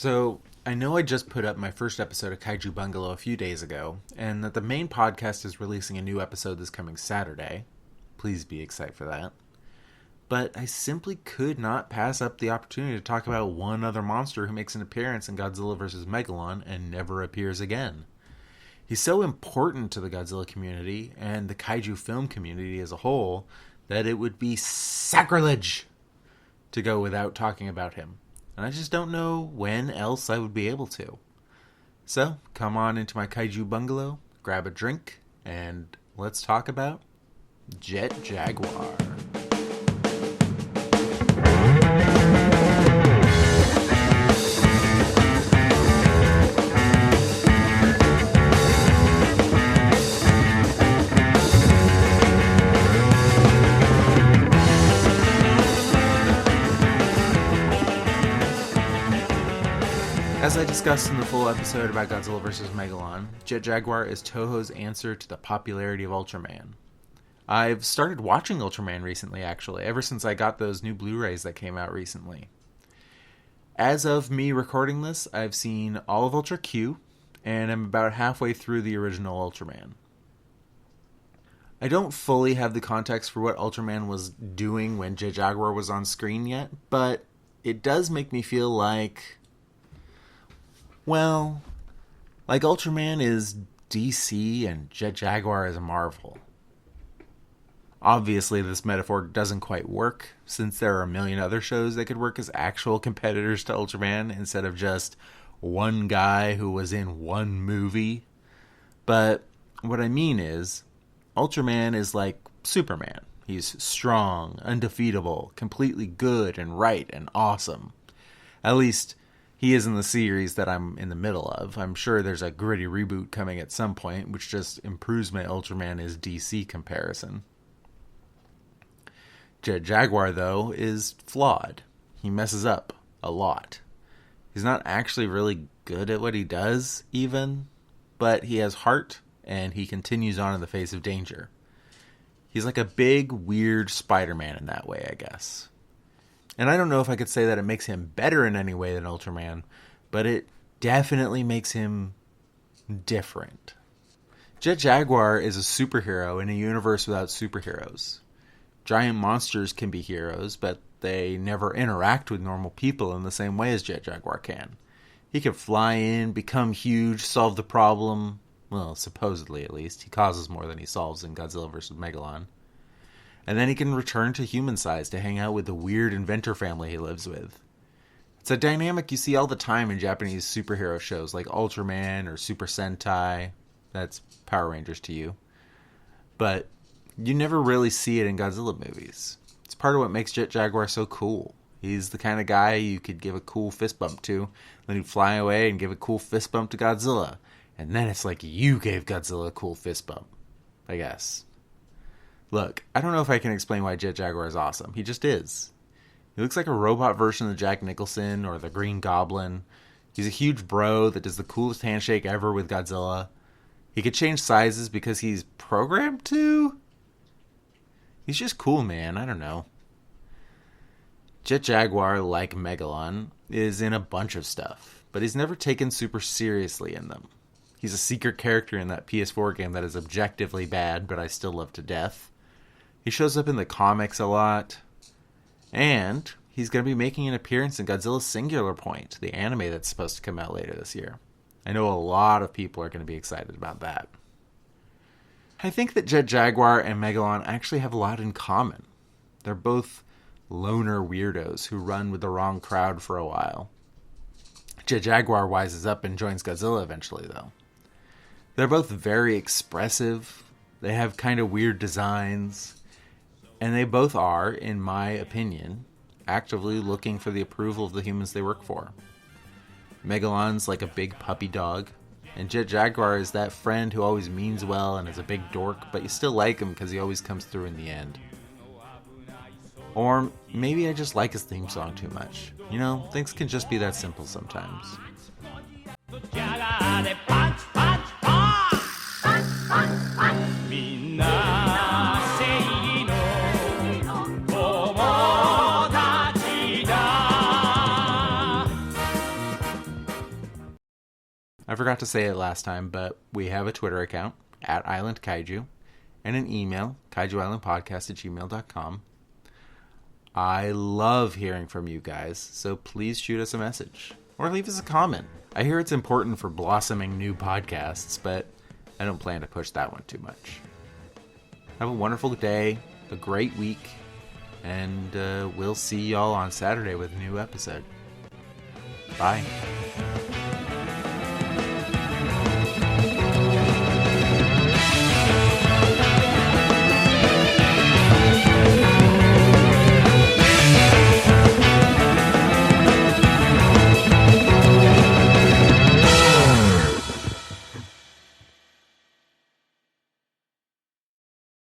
So, I know I just put up my first episode of Kaiju Bungalow a few days ago, and that the main podcast is releasing a new episode this coming Saturday. Please be excited for that. But I simply could not pass up the opportunity to talk about one other monster who makes an appearance in Godzilla vs. Megalon and never appears again. He's so important to the Godzilla community and the Kaiju film community as a whole that it would be sacrilege to go without talking about him. And I just don't know when else I would be able to. So, come on into my Kaiju Bungalow, grab a drink, and let's talk about Jet Jaguar. As I discussed in the full episode about Godzilla vs. Megalon, Jet Jaguar is Toho's answer to the popularity of Ultraman. I've started watching Ultraman recently, actually, ever since I got those new Blu-rays that came out recently. As of me recording this, I've seen all of Ultra Q, and I'm about halfway through the original Ultraman. I don't fully have the context for what Ultraman was doing when Jet Jaguar was on screen yet, but it does make me feel like... well, like Ultraman is DC and Jet Jaguar is Marvel. Obviously, this metaphor doesn't quite work, since there are a million other shows that could work as actual competitors to Ultraman instead of just one guy who was in one movie. But what I mean is, Ultraman is like Superman. He's strong, undefeatable, completely good and right and awesome. At least... he is in the series that I'm in the middle of. I'm sure there's a gritty reboot coming at some point, which just improves my Ultraman is DC comparison. Jet Jaguar, though, is flawed. He messes up a lot. He's not actually really good at what he does, even, but he has heart, and he continues on in the face of danger. He's like a big, weird Spider-Man in that way, I guess. And I don't know if I could say that it makes him better in any way than Ultraman, but it definitely makes him different. Jet Jaguar is a superhero in a universe without superheroes. Giant monsters can be heroes, but they never interact with normal people in the same way as Jet Jaguar can. He can fly in, become huge, solve the problem. Well, supposedly at least. He causes more than he solves in Godzilla vs. Megalon. And then he can return to human size to hang out with the weird inventor family he lives with. It's a dynamic you see all the time in Japanese superhero shows like Ultraman or Super Sentai. That's Power Rangers to you. But you never really see it in Godzilla movies. It's part of what makes Jet Jaguar so cool. He's the kind of guy you could give a cool fist bump to, then he'd fly away and give a cool fist bump to Godzilla. And then it's like you gave Godzilla a cool fist bump, I guess. Look, I don't know if I can explain why Jet Jaguar is awesome. He just is. He looks like a robot version of Jack Nicholson or the Green Goblin. He's a huge bro that does the coolest handshake ever with Godzilla. He could change sizes because he's programmed to. He's just cool, man. I don't know. Jet Jaguar, like Megalon, is in a bunch of stuff, but he's never taken super seriously in them. He's a secret character in that PS4 game that is objectively bad, but I still love to death. He shows up in the comics a lot. And he's going to be making an appearance in Godzilla Singular Point, the anime that's supposed to come out later this year. I know a lot of people are going to be excited about that. I think that Jet Jaguar and Megalon actually have a lot in common. They're both loner weirdos who run with the wrong crowd for a while. Jet Jaguar wises up and joins Godzilla eventually, though. They're both very expressive. They have kind of weird designs. And they both are, in my opinion, actively looking for the approval of the humans they work for. Megalon's like a big puppy dog, and Jet Jaguar is that friend who always means well and is a big dork, but you still like him because he always comes through in the end. Or maybe I just like his theme song too much. You know, things can just be that simple sometimes. I forgot to say it last time, but we have a Twitter account, @IslandKaiju, and an email, kaijuislandpodcast@gmail.com. I love hearing from you guys, so please shoot us a message or leave us a comment. I hear it's important for blossoming new podcasts, but I don't plan to push that one too much. Have a wonderful day, a great week, and we'll see y'all on Saturday with a new episode. Bye.